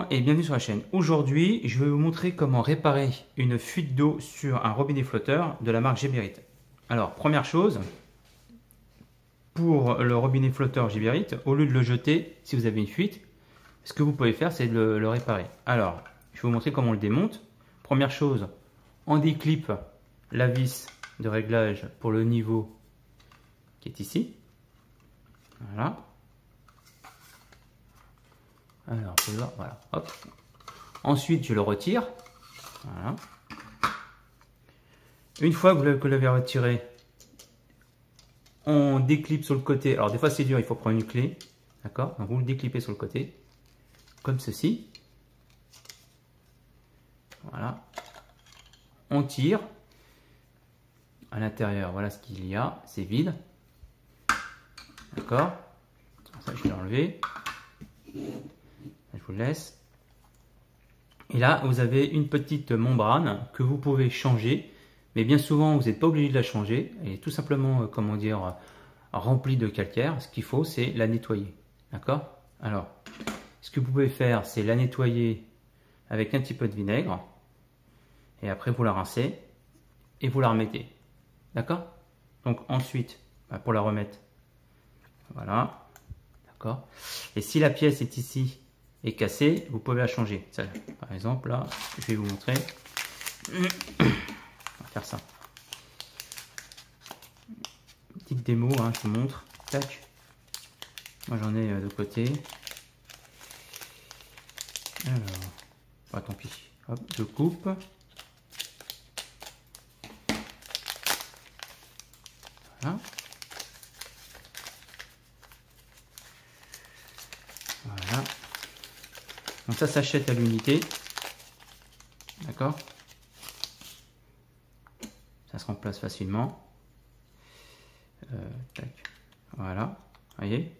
Bonjour et bienvenue sur la chaîne. Aujourd'hui, je vais vous montrer comment réparer une fuite d'eau sur un robinet flotteur de la marque Geberit. Alors, première chose, pour le robinet flotteur Geberit, au lieu de le jeter, si vous avez une fuite, ce que vous pouvez faire, c'est de le réparer. Alors, je vais vous montrer comment on le démonte. Première chose, on déclipe la vis de réglage pour le niveau qui est ici. Voilà. Alors, on peut voir, voilà, hop. Ensuite, je le retire. Voilà. Une fois que vous l'avez retiré, on déclipe sur le côté. Alors, des fois, c'est dur, il faut prendre une clé. D'accord? Donc, vous le déclipez sur le côté, comme ceci. Voilà. On tire. À l'intérieur, voilà ce qu'il y a. C'est vide. D'accord? Ça, je vais l'enlever. Je vous laisse. Et là, vous avez une petite membrane que vous pouvez changer. Mais bien souvent, vous n'êtes pas obligé de la changer. Elle est tout simplement, comment dire, remplie de calcaire. Ce qu'il faut, c'est la nettoyer. D'accord? Alors, ce que vous pouvez faire, c'est la nettoyer avec un petit peu de vinaigre. Et après, vous la rincez et vous la remettez. D'accord? Donc ensuite, pour la remettre, voilà. D'accord? Et si la pièce est ici et cassée, vous pouvez la changer. Ça, par exemple, là, je vais vous montrer. On va faire ça. Petite démo, hein, je vous montre. Tac. Moi, j'en ai de côté. Alors, bah, tant pis. Hop, je coupe. Voilà. Voilà. Donc ça s'achète à l'unité. D'accord? Ça se remplace facilement. Tac. Voilà. Vous voyez?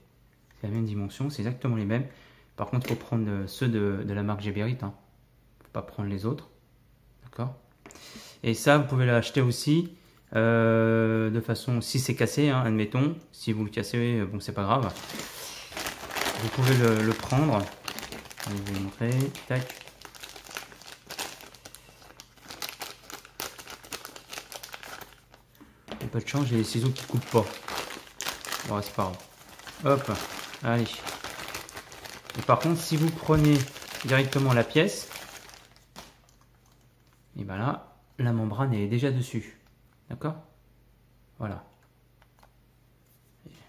C'est la même dimension, c'est exactement les mêmes. Par contre, il faut prendre ceux de la marque Geberit. Hein. Faut pas prendre les autres. D'accord? Et ça, vous pouvez l'acheter aussi de façon, si c'est cassé, hein, admettons. Si vous le cassez, bon, c'est pas grave. Vous pouvez le prendre. Je vais vous montrer. Tac. J'ai pas de chance, j'ai les ciseaux qui coupent pas. Bon, c'est pas grave. Hop. Allez. Et par contre, si vous prenez directement la pièce, et ben là, la membrane est déjà dessus. D'accord? Voilà.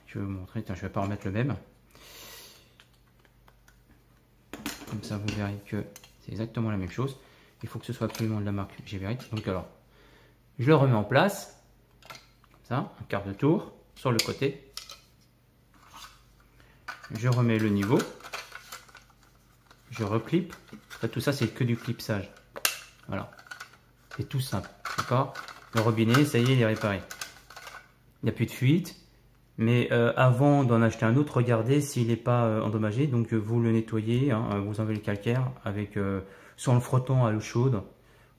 Je vais vous montrer. Tiens, je vais pas remettre le même. Comme ça, vous verrez que c'est exactement la même chose. Il faut que ce soit absolument de la marque Geberit. Donc alors, je le remets en place. Comme ça, un quart de tour sur le côté. Je remets le niveau. Je reclipe. Après, tout ça, c'est que du clipsage. Voilà. C'est tout simple. D'accord? Le robinet, ça y est, il est réparé. Il n'y a plus de fuite. Mais avant d'en acheter un autre, regardez s'il n'est pas endommagé. Donc vous le nettoyez, hein, vous enlevez le calcaire avec soit en le frottant à l'eau chaude,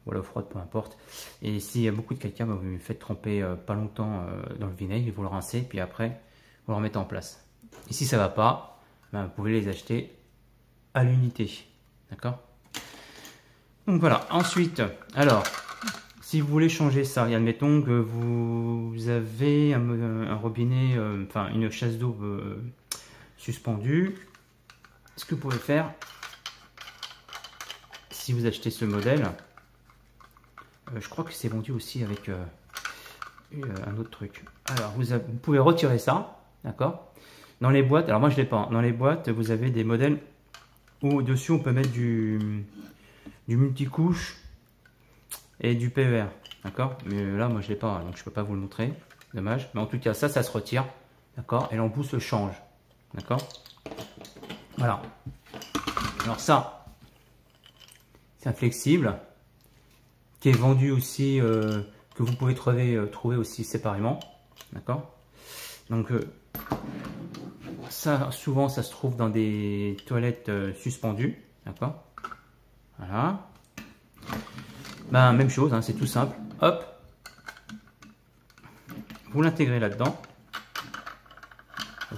ou à l'eau froide, peu importe. Et s'il y a beaucoup de calcaire, bah, vous le faites tremper pas longtemps dans le vinaigre, vous le rincez, puis après vous le remettez en place. Et si ça ne va pas, bah, vous pouvez les acheter à l'unité. D'accord? Donc voilà, ensuite, alors, si vous voulez changer ça, et admettons que vous avez un robinet, enfin une chasse d'eau suspendue, ce que vous pouvez faire, si vous achetez ce modèle, je crois que c'est vendu aussi avec un autre truc. Alors vous pouvez retirer ça, d'accord? Dans les boîtes, alors moi je ne l'ai pas, dans les boîtes vous avez des modèles où dessus on peut mettre du multicouche et du PER, d'accord? Mais là moi je l'ai pas, donc je peux pas vous le montrer, dommage. Mais en tout cas ça se retire, d'accord? Et l'embout se change, d'accord? Voilà. Alors ça, c'est un flexible qui est vendu aussi, que vous pouvez trouver aussi séparément, d'accord? Donc ça, souvent ça se trouve dans des toilettes suspendues, d'accord? Voilà. Ben, même chose, hein, c'est tout simple. Hop, vous l'intégrez là-dedans,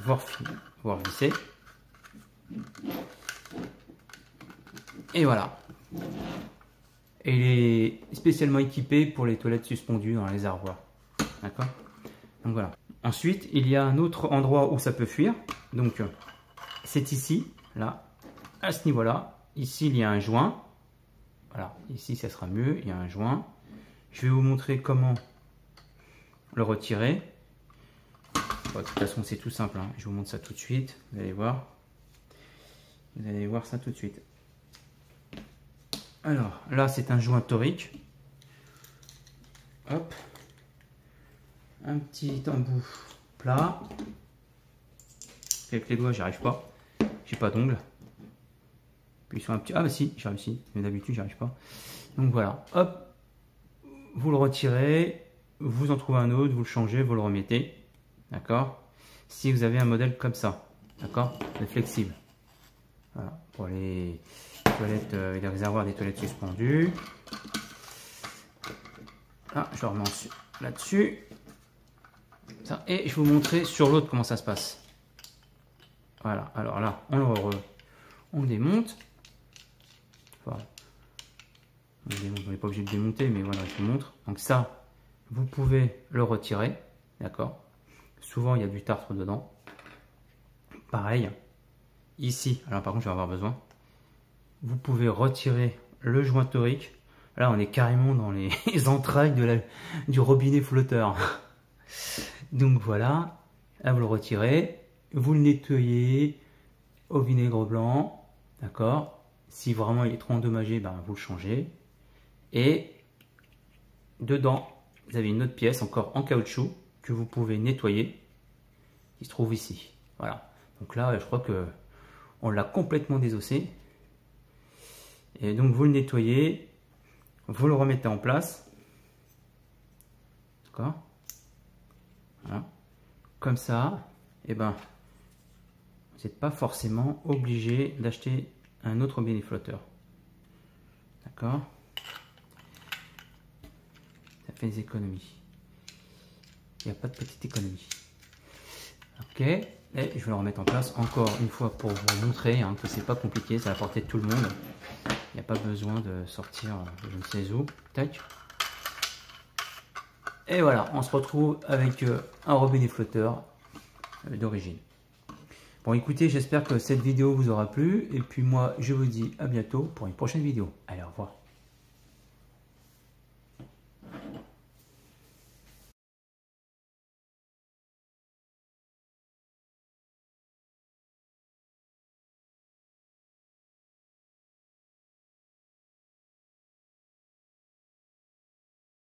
voire visser. Et voilà. Et il est spécialement équipé pour les toilettes suspendues dans les réservoirs. D'accord? Donc voilà. Ensuite, il y a un autre endroit où ça peut fuir. Donc, c'est ici, là, à ce niveau-là. Ici, il y a un joint. Voilà, ici, ça sera mieux. Il y a un joint. Je vais vous montrer comment le retirer. Bon, de toute façon, c'est tout simple, hein. Je vous montre ça tout de suite. Vous allez voir. Vous allez voir ça tout de suite. Alors, là, c'est un joint torique. Hop. Un petit embout plat. Avec les doigts, j'y arrive pas. J'ai pas d'ongles. Puis sur un petit. Ah bah si, j'ai réussi. Mais d'habitude, j'y arrive pas. Donc voilà. Hop. Vous le retirez. Vous en trouvez un autre. Vous le changez. Vous le remettez. D'accord. Si vous avez un modèle comme ça. D'accord. C'est flexible. Voilà. Pour les toilettes et les réservoirs des toilettes suspendues. Là, je le remets là-dessus. Et je vais vous montrer sur l'autre comment ça se passe. Voilà, alors là, on le démonte. Enfin, on n'est pas obligé de démonter, mais voilà, je vous montre. Donc ça, vous pouvez le retirer, d'accord. Souvent, il y a du tartre dedans. Pareil, ici, alors par contre, je vais avoir besoin. Vous pouvez retirer le joint torique. Là, on est carrément dans les entrailles du robinet flotteur. Donc voilà, là vous le retirez, vous le nettoyez au vinaigre blanc, d'accord. Si vraiment il est trop endommagé, ben, vous le changez. Et dedans, vous avez une autre pièce encore en caoutchouc que vous pouvez nettoyer, qui se trouve ici. Voilà, donc là je crois que on l'a complètement désossé. Et donc vous le nettoyez, vous le remettez en place, d'accord. Voilà. Comme ça, et ben, vous n'êtes pas forcément obligé d'acheter un autre robinet flotteur. D'accord? Ça fait des économies. Il n'y a pas de petite économie. Ok, et je vais le remettre en place encore une fois pour vous montrer hein, que c'est pas compliqué, c'est à la portée de tout le monde. Il n'y a pas besoin de sortir je ne sais où. Tac. Et voilà, on se retrouve avec un robinet flotteur d'origine. Bon écoutez, j'espère que cette vidéo vous aura plu. Et puis moi, je vous dis à bientôt pour une prochaine vidéo. Allez, au revoir.